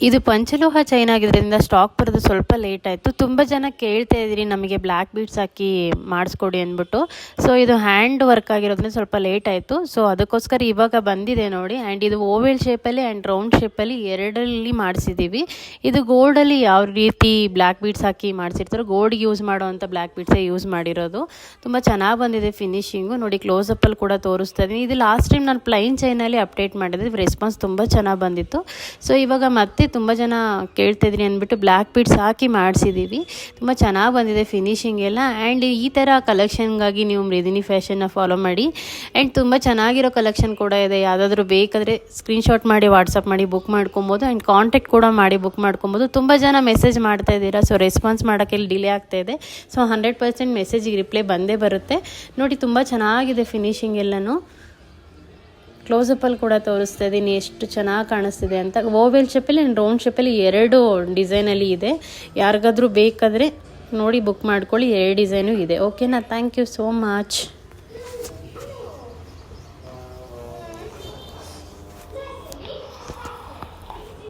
ಇದು ಪಂಚಲೋಹ ಚೈನ್ ಆಗಿದ್ದರಿಂದ ಸ್ಟಾಕ್ ಬರೋದು ಸ್ವಲ್ಪ ಲೇಟ್ ಆಯಿತು. ತುಂಬ ಜನ ಕೇಳ್ತಾ ಇದ್ರಿ ನಮಗೆ ಬ್ಲ್ಯಾಕ್ ಬೀಡ್ಸ್ ಹಾಕಿ ಮಾಡಿಸ್ಕೊಡಿ ಅಂದ್ಬಿಟ್ಟು. ಸೊ ಇದು ಹ್ಯಾಂಡ್ ವರ್ಕ್ ಆಗಿರೋದ್ರಿಂದ ಸ್ವಲ್ಪ ಲೇಟ್ ಆಯಿತು. ಸೊ ಅದಕ್ಕೋಸ್ಕರ ಇವಾಗ ಬಂದಿದೆ ನೋಡಿ. ಆ್ಯಂಡ್ ಇದು ಓವೆಲ್ ಶೇಪಲ್ಲಿ ಆ್ಯಂಡ್ ರೌಂಡ್ ಶೇಪಲ್ಲಿ ಎರಡರಲ್ಲಿ ಮಾಡಿಸಿದ್ದೀವಿ. ಇದು ಗೋಲ್ಡಲ್ಲಿ ಯಾವ ರೀತಿ ಬ್ಲ್ಯಾಕ್ ಬೀಡ್ಸ್ ಹಾಕಿ ಮಾಡಿಸಿರ್ತಾರೋ ಗೋಲ್ಡ್ಗೆ ಯೂಸ್ ಮಾಡೋವಂಥ ಬ್ಲ್ಯಾಕ್ ಬೀಡ್ಸೇ ಯೂಸ್ ಮಾಡಿರೋದು. ತುಂಬ ಚೆನ್ನಾಗಿ ಬಂದಿದೆ ಫಿನಿಶಿಂಗು ನೋಡಿ. ಕ್ಲೋಸಪ್ಪಲ್ಲಿ ಕೂಡ ತೋರಿಸ್ತಾ ಇದ್ದೀನಿ. ಇದು ಲಾಸ್ಟ್ ಟೈಮ್ ನಾನು ಪ್ಲೈನ್ ಚೈನಲ್ಲಿ ಅಪ್ಡೇಟ್ ಮಾಡಿದ್ದೆ, ರೆಸ್ಪಾನ್ಸ್ ತುಂಬ ಚೆನ್ನಾಗಿ ಬಂದಿತ್ತು. ಸೊ ಇವಾಗ ಮತ್ತೆ ತುಂಬ ಜನ ಕೇಳ್ತಿದ್ರಿ ಅಂದ್ಬಿಟ್ಟು ಬ್ಲ್ಯಾಕ್ ಬೀಡ್ಸ್ ಹಾಕಿ ಮಾಡಿಸಿದ್ದೀವಿ. ತುಂಬ ಚೆನ್ನಾಗಿ ಬಂದಿದೆ ಫಿನಿಶಿಂಗ್ ಎಲ್ಲ. ಆ್ಯಂಡ್ ಈ ಥರ ಕಲೆಕ್ಷನ್ಗಾಗಿ ನೀವು ಮೃದಿನಿ ಫ್ಯಾಷನ್ನ ಫಾಲೋ ಮಾಡಿ. ಆ್ಯಂಡ್ ತುಂಬ ಚೆನ್ನಾಗಿರೋ ಕಲೆಕ್ಷನ್ ಕೂಡ ಇದೆ. ಯಾವುದಾದ್ರೂ ಬೇಕಾದರೆ ಸ್ಕ್ರೀನ್ಶಾಟ್ ಮಾಡಿ ವಾಟ್ಸಪ್ ಮಾಡಿ ಬುಕ್ ಮಾಡ್ಕೊಬೋದು. ಆ್ಯಂಡ್ ಕಾಂಟ್ಯಾಕ್ಟ್ ಕೂಡ ಮಾಡಿ ಬುಕ್ ಮಾಡ್ಕೊಬೋದು. ತುಂಬ ಜನ ಮೆಸೇಜ್ ಮಾಡ್ತಾ ಇದ್ದೀರಾ, ಸೊ ರೆಸ್ಪಾನ್ಸ್ ಮಾಡೋಕ್ಕೆ ಡಿಲೇ ಆಗ್ತಾಯಿದೆ. ಸೊ 100% ಮೆಸೇಜಿಗೆ ರಿಪ್ಲೈ ಬಂದೇ ಬರುತ್ತೆ ನೋಡಿ. ತುಂಬ ಚೆನ್ನಾಗಿದೆ ಫಿನಿಶಿಂಗ್ ಎಲ್ಲನೂ. ಕ್ಲೋಸಪ್ಪಲ್ಲಿ ಕೂಡ ತೋರಿಸ್ತಾ ಇದ್ದೀನಿ ಎಷ್ಟು ಚೆನ್ನಾಗಿ ಕಾಣಿಸ್ತಿದೆ ಅಂತ. ಓವೆಲ್ ಶೇಪಲ್ಲಿ ಆ್ಯಂಡ್ ರೌಂಡ್ ಶೇಪಲ್ಲಿ ಎರಡು ಡಿಸೈನಲ್ಲಿ ಇದೆ. ಯಾರಿಗಾದ್ರೂ ಬೇಕಾದರೆ ನೋಡಿ ಬುಕ್ ಮಾಡ್ಕೊಳ್ಳಿ. ಎರಡು ಡಿಸೈನು ಇದೆ. ಓಕೆನಾ? Thank you so much.